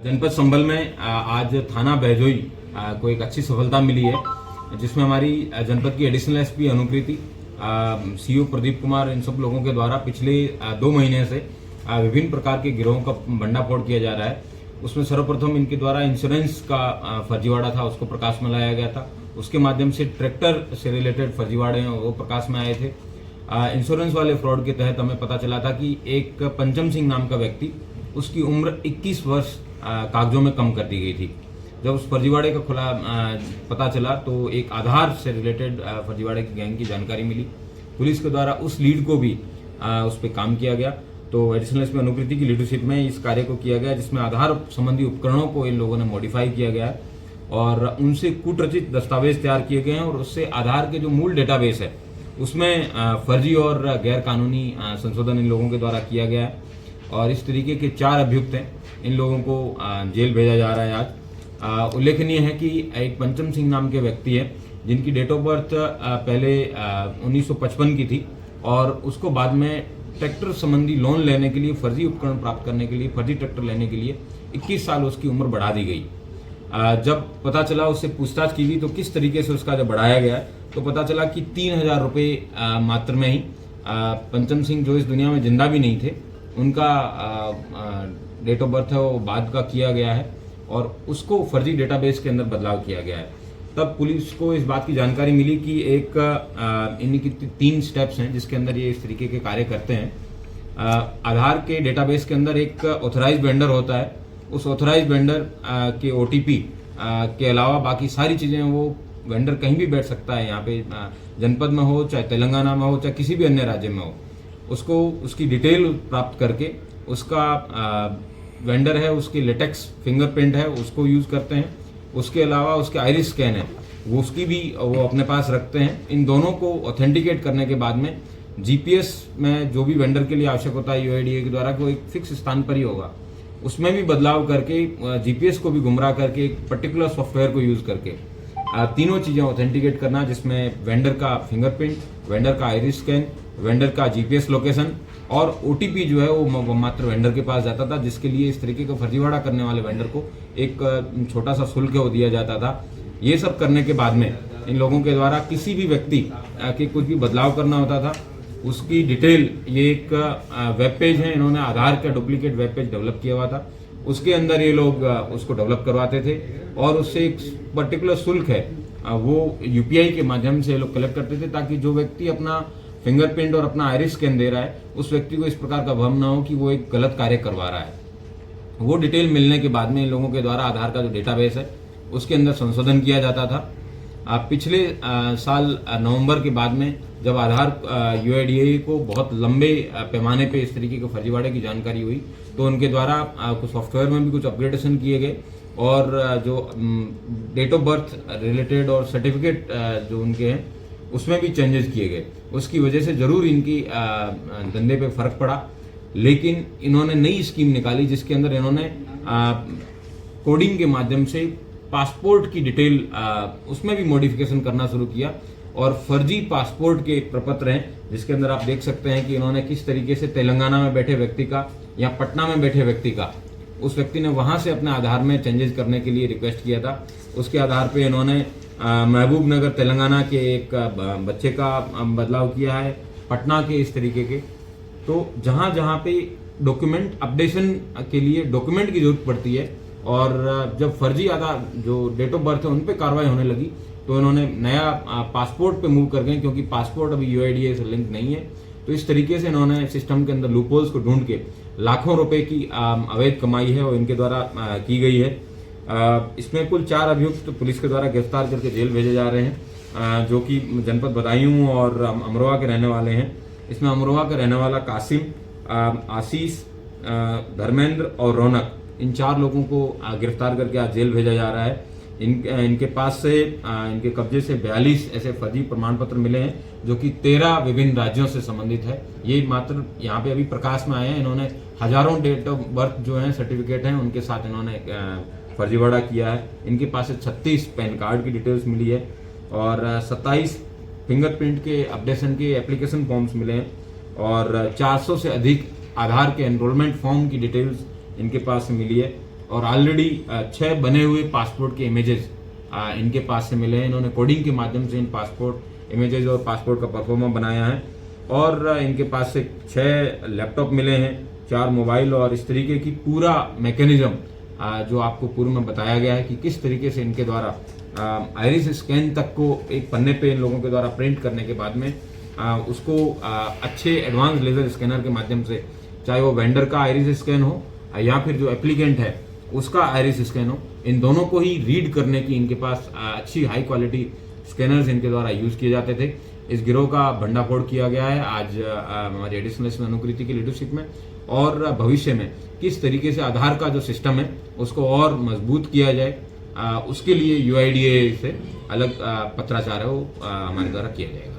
जनपद संभल में आज थाना बहजोई को एक अच्छी सफलता मिली है, जिसमें हमारी जनपद की एडिशनल एसपी अनुकृति, सीओ प्रदीप कुमार, इन सब लोगों के द्वारा पिछले 2 महीने से विभिन्न प्रकार के गिरोहों का भंडाफोड़ किया जा रहा है। उसमें सर्वप्रथम इनके द्वारा इंश्योरेंस का फर्जीवाड़ा था, उसको प्रकाश में लाया गया था। उसके माध्यम से ट्रैक्टर से रिलेटेड फर्जीवाड़े हैं वो प्रकाश में आए थे। इंश्योरेंस वाले फ्रॉड के तहत हमें पता चला था कि एक पंचम सिंह नाम का व्यक्ति, उसकी उम्र 21 वर्ष कागजों में कम कर दी गई थी। जब उस फर्जीवाड़े का खुला पता चला तो एक आधार से रिलेटेड फर्जीवाड़े की गैंग की जानकारी मिली। पुलिस के द्वारा उस लीड को भी उस पर काम किया गया। तो एडिशनल एसपी अनुकृति की लीडरशिप में इस कार्य को किया गया, जिसमें आधार संबंधी उपकरणों को इन लोगों ने मॉडिफाई किया गया है और उनसे कूटरचित दस्तावेज तैयार किए गए हैं और उससे आधार के जो मूल डेटाबेस है उसमें फर्जी और गैर कानूनी संशोधन इन लोगों के द्वारा किया गया है। और इस तरीके के 4 अभियुक्त हैं, इन लोगों को जेल भेजा जा रहा है आज। उल्लेखनीय है कि एक पंचम सिंह नाम के व्यक्ति है जिनकी डेट ऑफ बर्थ पहले 1955 की थी और उसको बाद में ट्रैक्टर संबंधी लोन लेने के लिए, फर्जी उपकरण प्राप्त करने के लिए, फर्जी ट्रैक्टर लेने के लिए 21 साल उसकी उम्र बढ़ा दी गई। जब पता चला, उससे पूछताछ की गई तो किस तरीके से उसका जब बढ़ाया गया तो पता चला कि 3000 रुपये मात्र में ही पंचम सिंह, जो इस दुनिया में जिंदा भी नहीं थे, उनका डेट ऑफ बर्थ है वो बाद का किया गया है और उसको फर्जी डेटाबेस के अंदर बदलाव किया गया है। तब पुलिस को इस बात की जानकारी मिली कि एक इन्हीं की 3 स्टेप्स हैं जिसके अंदर ये इस तरीके के कार्य करते हैं। आधार के डेटाबेस के अंदर एक ऑथराइज वेंडर होता है, उस ऑथराइज वेंडर के OTP के अलावा बाकी सारी चीज़ें वो वेंडर कहीं भी बैठ सकता है, यहाँ पे जनपद में हो, चाहे तेलंगाना में हो, चाहे किसी भी अन्य राज्य में हो, उसको उसकी डिटेल प्राप्त करके उसका वेंडर है, उसकी लेटेक्स फिंगरप्रिंट है, उसको यूज़ करते हैं। उसके अलावा उसके आइरिस स्कैन है, वो उसकी भी वो अपने पास रखते हैं। इन दोनों को ऑथेंटिकेट करने के बाद में GPS में जो भी वेंडर के लिए आवश्यक होता है UIDAI के द्वारा, को एक फिक्स स्थान पर ही होगा, उसमें भी बदलाव करके GPS को भी गुमराह करके एक पर्टिकुलर सॉफ्टवेयर को यूज़ करके तीनों चीज़ें ऑथेंटिकेट करना, जिसमें वेंडर का फिंगरप्रिंट, वेंडर का आइरिस स्कैन, वेंडर का GPS लोकेशन और OTP जो है वो मात्र वेंडर के पास जाता था, जिसके लिए इस तरीके का फर्जीवाड़ा करने वाले वेंडर को एक छोटा सा शुल्क वो दिया जाता था। ये सब करने के बाद में इन लोगों के द्वारा किसी भी व्यक्ति के कुछ भी बदलाव करना होता था, उसकी डिटेल, ये एक वेब पेज है, इन्होंने आधार का डुप्लीकेट वेब पेज डेवलप किया हुआ था, उसके अंदर ये लोग उसको डेवलप करवाते थे और उससे एक पर्टिकुलर शुल्क है वो UPI के माध्यम से ये लोग कलेक्ट करते थे, ताकि जो व्यक्ति अपना फिंगरप्रिंट और अपना आइरिस स्कैन दे रहा है उस व्यक्ति को इस प्रकार का भ्रम ना हो कि वो एक गलत कार्य करवा रहा है। वो डिटेल मिलने के बाद में इन लोगों के द्वारा आधार का जो डेटाबेस है उसके अंदर संशोधन किया जाता था। पिछले साल नवंबर के बाद में जब आधार UIDAI को बहुत लंबे पैमाने पे इस तरीके के फर्जीवाड़े की जानकारी हुई तो उनके द्वारा कुछ सॉफ्टवेयर में भी कुछ अपग्रेडेशन किए गए और जो डेट ऑफ बर्थ रिलेटेड और सर्टिफिकेट जो उनके हैं उसमें भी चेंजेस किए गए। उसकी वजह से जरूर इनकी धंधे पे फर्क पड़ा, लेकिन इन्होंने नई स्कीम निकाली जिसके अंदर इन्होंने कोडिंग के माध्यम से पासपोर्ट की डिटेल उसमें भी मॉडिफिकेशन करना शुरू किया और फर्जी पासपोर्ट के प्रपत्र हैं, जिसके अंदर आप देख सकते हैं कि इन्होंने किस तरीके से तेलंगाना में बैठे व्यक्ति का या पटना में बैठे व्यक्ति का, उस व्यक्ति ने वहां से अपने आधार में चेंजेस करने के लिए रिक्वेस्ट किया था। उसके आधार पे इन्होंने महबूब नगर तेलंगाना के एक बच्चे का बदलाव किया है, पटना के इस तरीके के। तो जहां जहां पे डॉक्यूमेंट अपडेशन के लिए डॉक्यूमेंट की जरूरत पड़ती है और जब फर्जी आधार जो डेट ऑफ बर्थ है उन पे कार्रवाई होने लगी तो इन्होंने नया पासपोर्ट पे मूव कर गए, क्योंकि पासपोर्ट अभी UIDAI से लिंक नहीं है। तो इस तरीके से इन्होंने सिस्टम के अंदर लूपहोल्स को ढूंढ के लाखों रुपए की अवैध कमाई है और इनके द्वारा की गई है। इसमें कुल 4 अभियुक्त पुलिस के द्वारा गिरफ्तार करके जेल भेजे जा रहे हैं, जो कि जनपद बदायूं और अमरोहा के रहने वाले हैं। इसमें अमरोहा का रहने वाला कासिम, आशीष, धर्मेंद्र और रौनक, इन 4 लोगों को गिरफ्तार करके आज जेल भेजा जा रहा है। इनके पास से इनके कब्जे से 42 ऐसे फर्जी प्रमाण पत्र मिले हैं जो कि 13 विभिन्न राज्यों से संबंधित है। ये मात्र यहाँ पे अभी प्रकाश में आए हैं। इन्होंने हजारों डेट ऑफ बर्थ जो हैं सर्टिफिकेट हैं उनके साथ इन्होंने फर्जीवाड़ा किया है। इनके पास से 36 पैन कार्ड की डिटेल्स मिली है और 27 फिंगरप्रिंट के अपडेशन के एप्लीकेशन फॉर्म्स मिले हैं और 400 से अधिक आधार के एनरोलमेंट फॉर्म की डिटेल्स इनके पास मिली है और ऑलरेडी 6 बने हुए पासपोर्ट के इमेजेस इनके पास से मिले हैं। इन्होंने कोडिंग के माध्यम से इन पासपोर्ट इमेजेस और पासपोर्ट का परफॉर्मा बनाया है और इनके पास से 6 लैपटॉप मिले हैं, 4 मोबाइल और इस तरीके की पूरा मैकेनिज्म जो आपको पूर्व में बताया गया है कि किस तरीके से इनके द्वारा आइरिस स्कैन तक को एक पन्ने पे इन लोगों के द्वारा प्रिंट करने के बाद में उसको अच्छे एडवांस लेजर स्कैनर के माध्यम से, चाहे वो वेंडर का आइरिस स्कैन हो या फिर जो एप्लीकेंट है उसका आइरिस स्कैन हो, इन दोनों को ही रीड करने की इनके पास अच्छी हाई क्वालिटी स्कैनर्स इनके द्वारा यूज किए जाते थे। इस गिरोह का भंडाफोड़ किया गया है आज हमारी एडिशनल एसपी अनुकृति की लीडरशिप में, और भविष्य में किस तरीके से आधार का जो सिस्टम है उसको और मजबूत किया जाए उसके लिए UIDAI से अलग पत्राचार है वो हमारे द्वारा किया जाएगा।